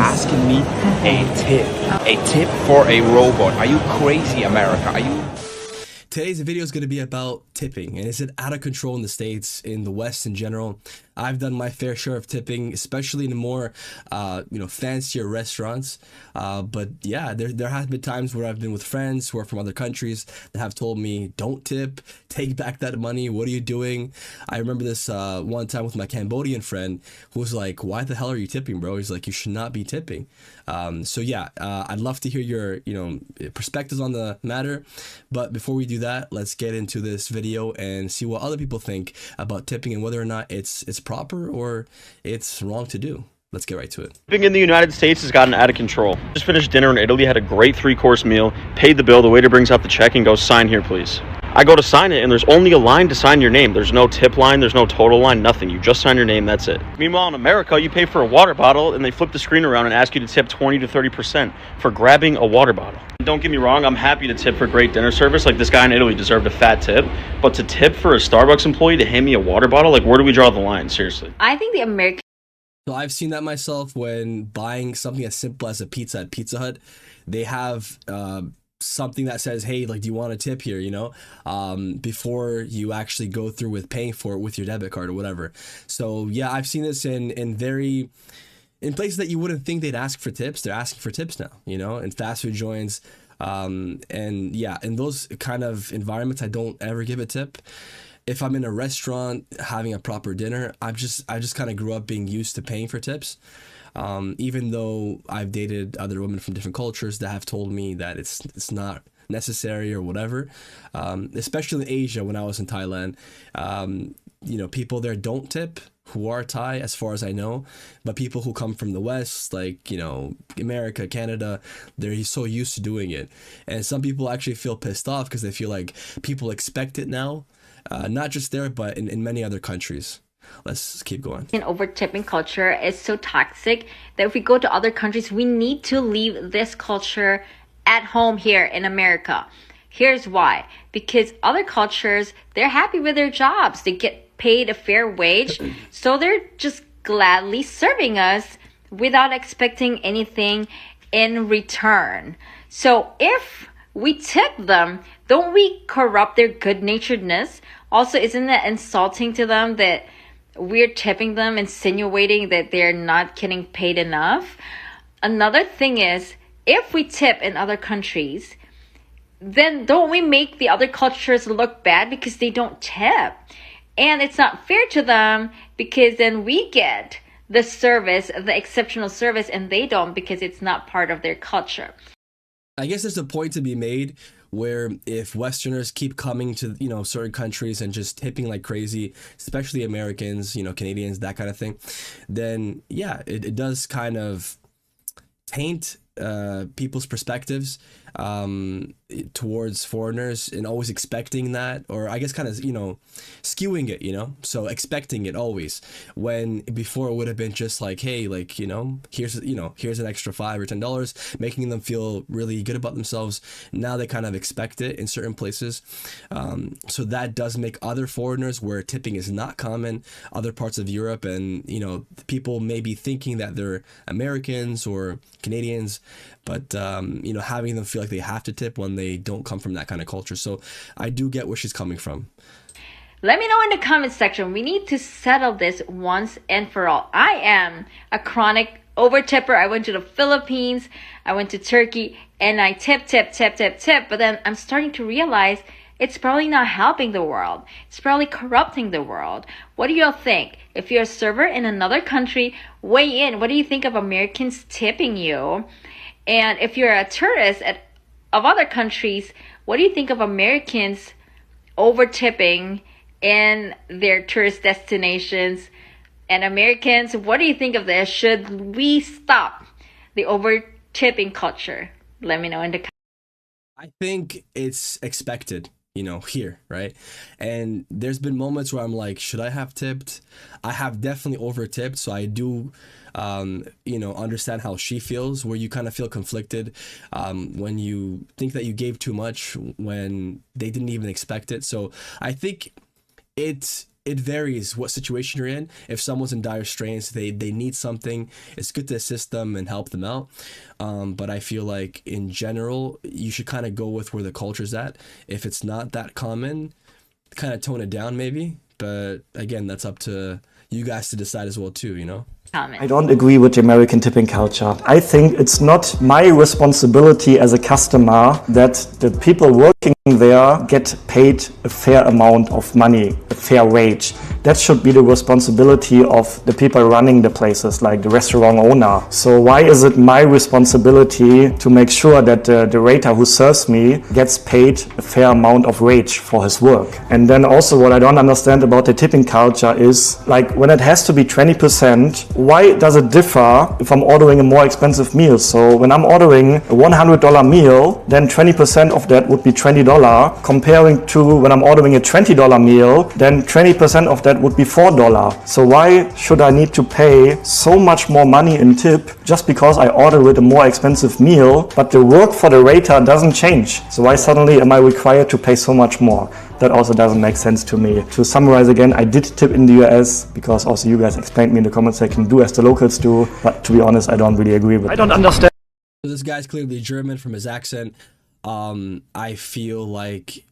asking me a tip. A tip for a robot. Are you crazy, America? Are you... Today's video is going to be about tipping, and is it out of control in the States, in the West in general? I've done my fair share of tipping, especially in the more, fancier restaurants. But yeah, there have been times where I've been with friends who are from other countries that have told me, don't tip, take back that money, what are you doing? I remember this one time with my Cambodian friend who was like, why the hell are you tipping, bro? He's like, you should not be tipping. So yeah, I'd love to hear your, perspectives on the matter. But before we do that, let's get into this video and see what other people think about tipping and whether or not it's proper or it's wrong to do. Let's get right to it. Tipping in the United States has gotten out of control. Just finished dinner in Italy, had a great 3-course meal, paid the bill, the waiter brings out the check and goes, sign here please. I go to sign it and there's only a line to sign your name. There's no tip line, there's no total line, nothing. You just sign your name, that's it. Meanwhile in America, you pay for a water bottle and they flip the screen around and ask you to tip 20 to 30% for grabbing a water bottle. Don't get me wrong, I'm happy to tip for great dinner service. Like this guy in Italy deserved a fat tip. But to tip for a Starbucks employee to hand me a water bottle, like where do we draw the line, seriously? I think the American... So I've seen that myself when buying something as simple as a pizza at Pizza Hut. They have something that says, hey, like, do you want a tip here, before you actually go through with paying for it with your debit card or whatever. So yeah, I've seen this in places that you wouldn't think they'd ask for tips. They're asking for tips now, in fast food joints. And yeah, in those kind of environments, I don't ever give a tip. If I'm in a restaurant having a proper dinner, I just kind of grew up being used to paying for tips. Even though I've dated other women from different cultures that have told me that it's not necessary or whatever. Especially in Asia, when I was in Thailand, people there don't tip who are Thai, as far as I know, but people who come from the West, like, America, Canada, they're so used to doing it. And some people actually feel pissed off because they feel like people expect it now. Not just there, but in many other countries. Let's keep going. over tipping culture is so toxic that if we go to other countries, we need to leave this culture at home here in America. Here's why. Because other cultures, they're happy with their jobs. They get paid a fair wage. So they're just gladly serving us without expecting anything in return. So if we tip them, don't we corrupt their good-naturedness? Also, isn't it insulting to them that we're tipping them, insinuating that they're not getting paid enough? Another thing is, if we tip in other countries, then don't we make the other cultures look bad because they don't tip? And it's not fair to them because then we get the service, the exceptional service, and they don't because it's not part of their culture. I guess there's a point to be made where if Westerners keep coming to, certain countries and just tipping like crazy, especially Americans, Canadians, that kind of thing, then yeah, it does kind of taint people's perspectives towards foreigners and always expecting that, or I guess kind of, skewing it, so expecting it always, when before it would have been just like, hey, like, here's an extra $5 or $10, making them feel really good about themselves. Now they kind of expect it in certain places. So that does make other foreigners where tipping is not common, other parts of Europe, and, people may be thinking that they're Americans or Canadians, but, having them feel like they have to tip when they don't come from that kind of culture. So I do get where she's coming from. Let me know in the comment section. We need to settle this once and for all. I am a chronic over tipper. I went to the Philippines, I went to Turkey, and I tip. But then I'm starting to realize it's probably not helping the world. It's probably corrupting the world. What do y'all think? If you're a server in another country, weigh in. What do you think of Americans tipping you? And if you're a tourist of other countries, what do you think of Americans over tipping in their tourist destinations? And Americans, what do you think of this? Should we stop the over tipping culture? Let me know in the comments. I think it's expected, here, right? And there's been moments where I'm like, should I have tipped? I have definitely over tipped, so I do understand how she feels, where you kind of feel conflicted when you think that you gave too much when they didn't even expect it. So I think it's it varies what situation you're in. If someone's in dire straits, they need something, it's good to assist them and help them out. But I feel like in general, you should kind of go with where the culture's at. If it's not that common, kind of tone it down maybe. But again, that's up to you guys to decide as well too, you know? I don't agree with the American tipping culture. I think it's not my responsibility as a customer that the people working there get paid a fair amount of money, a fair wage. That should be the responsibility of the people running the places, like the restaurant owner. So why is it my responsibility to make sure that the waiter who serves me gets paid a fair amount of wage for his work? And then also what I don't understand about the tipping culture is, like, when it has to be 20%, why does it differ if I'm ordering a more expensive meal? So when I'm ordering a $100 meal, then 20% of that would be $20, comparing to when I'm ordering a $20 meal, then 20% of that would be $4. So why should I need to pay so much more money in tip just because I ordered a more expensive meal, but the work for the waiter doesn't change? So why suddenly am I required to pay so much more? That also doesn't make sense to me. To summarize again, I did tip in the US because also you guys explained me in the comment section, do as the locals do, but to be honest, I don't really agree with it. I don't understand. This guy's clearly German from his accent. I feel like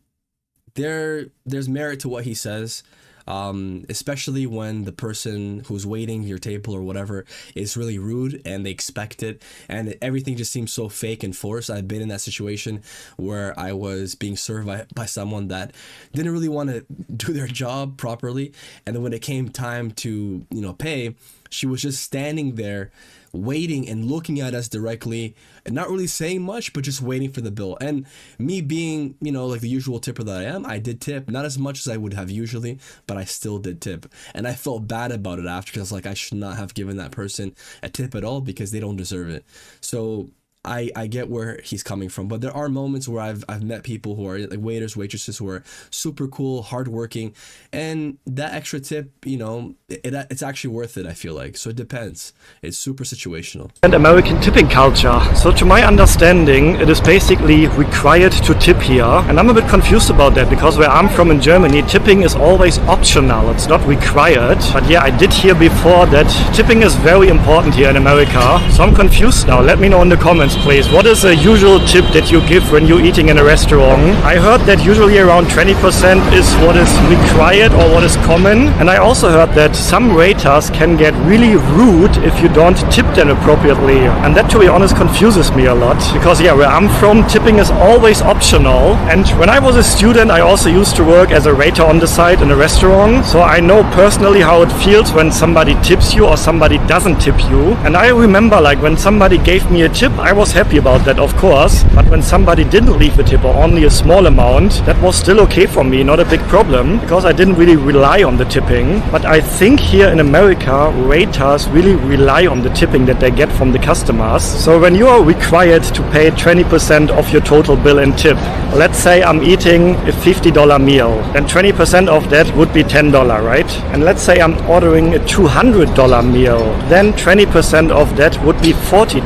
there's merit to what he says. Especially when the person who's waiting your table or whatever is really rude and they expect it and everything just seems so fake and forced. I've been in that situation where I was being served by someone that didn't really want to do their job properly, and then when it came time to, you know, pay, she was just standing there waiting and looking at us directly and not really saying much, but just waiting for the bill. And me being, you know, like the usual tipper that I am, I did tip, not as much as I would have usually, but I still did tip. And I felt bad about it after, because like I should not have given that person a tip at all because they don't deserve it. So I get where he's coming from, but there are moments where I've met people who are like waiters, waitresses who are super cool, hardworking, and that extra tip, you know, it's actually worth it, I feel like. So it depends. It's super situational. And American tipping culture. So to my understanding, it is basically required to tip here, and I'm a bit confused about that because where I'm from in Germany, tipping is always optional. It's not required. But yeah, I did hear before that tipping is very important here in America. So I'm confused now. Let me know in the comments, please. What is a usual tip that you give when you're eating in a restaurant? I heard that usually around 20% is what is required or what is common. And I also heard that some waiters can get really rude if you don't tip them appropriately. And that, to be honest, confuses me a lot. Because yeah, where I'm from, tipping is always optional. And when I was a student, I also used to work as a waiter on the side in a restaurant. So I know personally how it feels when somebody tips you or somebody doesn't tip you. And I remember, like, when somebody gave me a tip, I was happy about that, of course. But when somebody didn't leave a tip or only a small amount, that was still okay for me, not a big problem, because I didn't really rely on the tipping. But I think here in America, waiters really rely on the tipping that they get from the customers. So when you are required to pay 20% of your total bill in tip, let's say I'm eating a $50 meal, then 20% of that would be $10, right? And let's say I'm ordering a $200 meal, then 20% of that would be $40.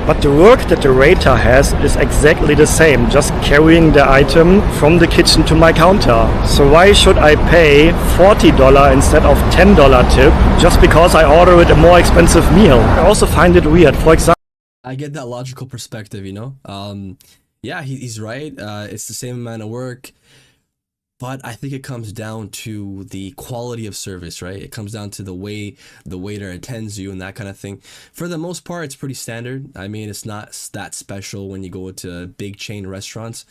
But the work that the waiter has is exactly the same, just carrying the item from the kitchen to my counter. So why should I pay $40 instead of $10 tip just because I ordered a more expensive meal? I also find it weird. For example, I get that logical perspective, you know? Yeah, he's right. It's the same amount of work. But I think it comes down to the quality of service, right? It comes down to the way the waiter attends you and that kind of thing. For the most part, it's pretty standard. I mean, it's not that special when you go to big chain restaurants.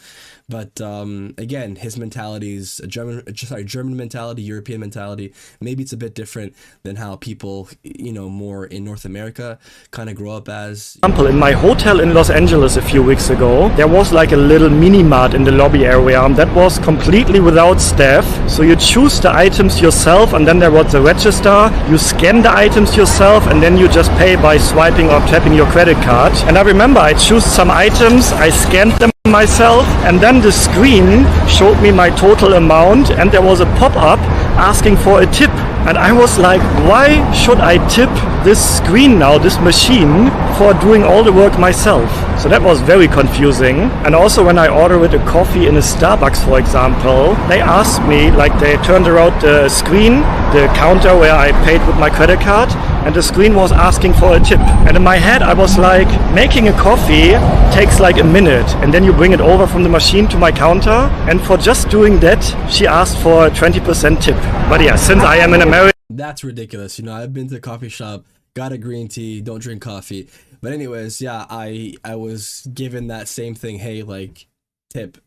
But again, his mentality is a German mentality, European mentality. Maybe it's a bit different than how people, you know, more in North America kind of grow up as. In my hotel in Los Angeles a few weeks ago, there was like a little mini mart in the lobby area that was completely without staff. So you choose the items yourself, and then there was the register. You scan the items yourself, and then you just pay by swiping or tapping your credit card. And I remember I chose some items, I scanned them myself, and then the screen showed me my total amount, and there was a pop-up asking for a tip. And I was like, why should I tip this screen now, this machine, for doing all the work myself? So that was very confusing. And also when I order with a coffee in a Starbucks, for example, they asked me, like they turned around the screen, the counter where I paid with my credit card, and the screen was asking for a tip. And in my head I was like, making a coffee takes like a minute, and then you bring it over from the machine to my counter, and for just doing that she asked for a 20% tip. But yeah, since I am in America, That's ridiculous. You know, I've been to a coffee shop, got a green tea, don't drink coffee. But anyways, yeah, I was given that same thing, hey, like, tip.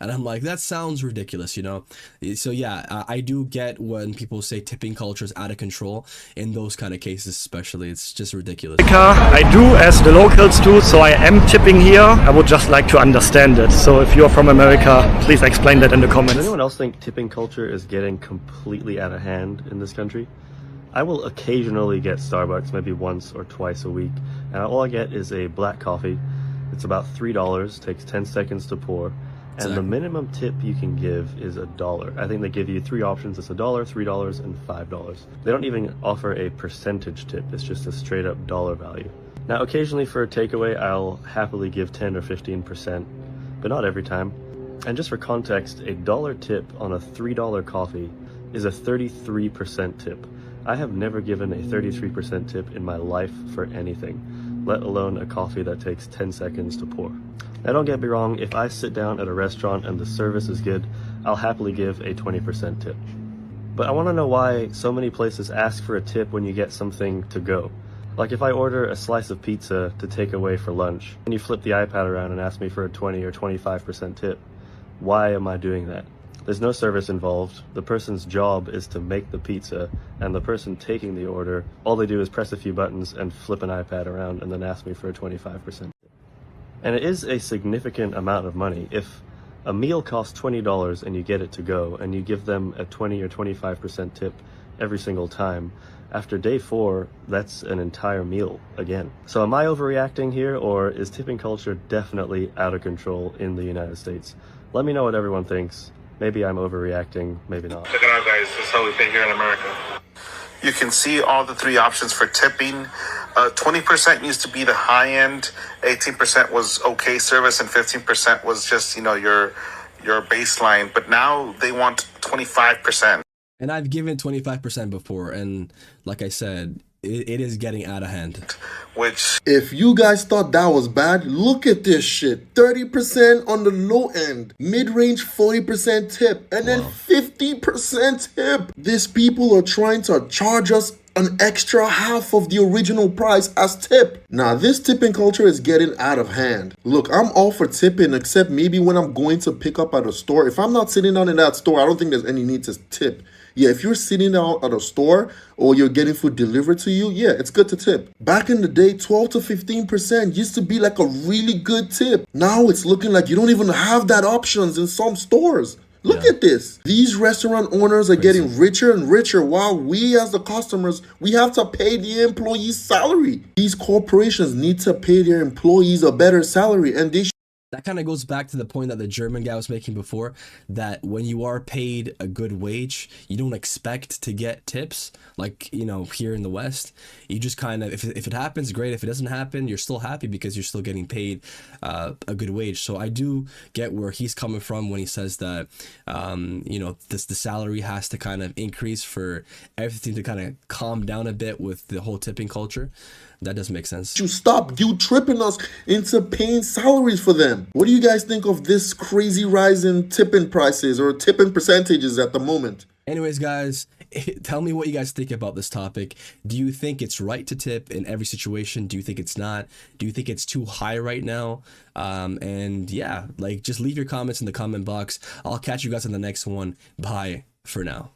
And I'm like, that sounds ridiculous, you know? So yeah, I do get when people say tipping culture is out of control. In those kind of cases especially, it's just ridiculous. I do as the locals do, so I am tipping here. I would just like to understand it. So if you're from America, please explain that in the comments. Does anyone else think tipping culture is getting completely out of hand in this country? I will occasionally get Starbucks, maybe once or twice a week, and all I get is a black coffee. It's about $3, takes 10 seconds to pour, and the minimum tip you can give is $1. I think they give you 3 options. It's $1, $3, and $5. They don't even offer a percentage tip. It's just a straight up dollar value. Now, occasionally for a takeaway, I'll happily give 10 or 15%, but not every time. And just for context, a dollar tip on a $3 coffee is a 33% tip. I have never given a 33% tip in my life for anything, let alone a coffee that takes 10 seconds to pour. Now don't get me wrong, if I sit down at a restaurant and the service is good, I'll happily give a 20% tip. But I want to know why so many places ask for a tip when you get something to go. Like if I order a slice of pizza to take away for lunch, and you flip the iPad around and ask me for a 20 or 25% tip, why am I doing that? There's no service involved. The person's job is to make the pizza, and the person taking the order, all they do is press a few buttons and flip an iPad around and then ask me for a 25%. And it is a significant amount of money. If a meal costs $20 and you get it to go, and you give them a 20 or 25% tip every single time, after day 4, that's an entire meal again. So am I overreacting here, or is tipping culture definitely out of control in the United States? Let me know what everyone thinks. Maybe I'm overreacting, maybe not. Check it out, guys. This is how we pay here in America. You can see all the 3 options for tipping. 20% used to be the high end, 18% was okay service, and 15% was just, you know, your baseline. But now they want 25%. And I've given 25% before, and like I said, it is getting out of hand. Which, if you guys thought that was bad, look at this shit. 30% on the low end, mid-range 40% tip, and then 50% tip. These people are trying to charge us an extra half of the original price as tip. Now, this tipping culture is getting out of hand. Look, I'm all for tipping, except maybe when I'm going to pick up at a store. If I'm not sitting down in that store, I don't think there's any need to tip. Yeah, if you're sitting down at a store or you're getting food delivered to you, yeah, it's good to tip. Back in the day, 12 to 15% used to be like a really good tip. Now it's looking like you don't even have that options in some stores. Look at this. These restaurant owners are getting richer and richer while we as the customers, we have to pay the employees' salary. These corporations need to pay their employees a better salary, and they That kind of goes back to the point that the German guy was making before, that when you are paid a good wage, you don't expect to get tips like, you know, here in the West. You just kind of, if it happens, great. If it doesn't happen, you're still happy because you're still getting paid a good wage. So I do get where he's coming from when he says that, you know, the salary has to kind of increase for everything to kind of calm down a bit with the whole tipping culture. That doesn't make sense. You stop tripping us into paying salaries for them. What do you guys think of this crazy rise in tipping prices or tipping percentages at the moment? Anyways, guys, tell me what you guys think about this topic. Do you think it's right to tip in every situation? Do you think it's not? Do you think it's too high right now? And yeah, like, just leave your comments in the comment box. I'll catch you guys in the next one. Bye for now.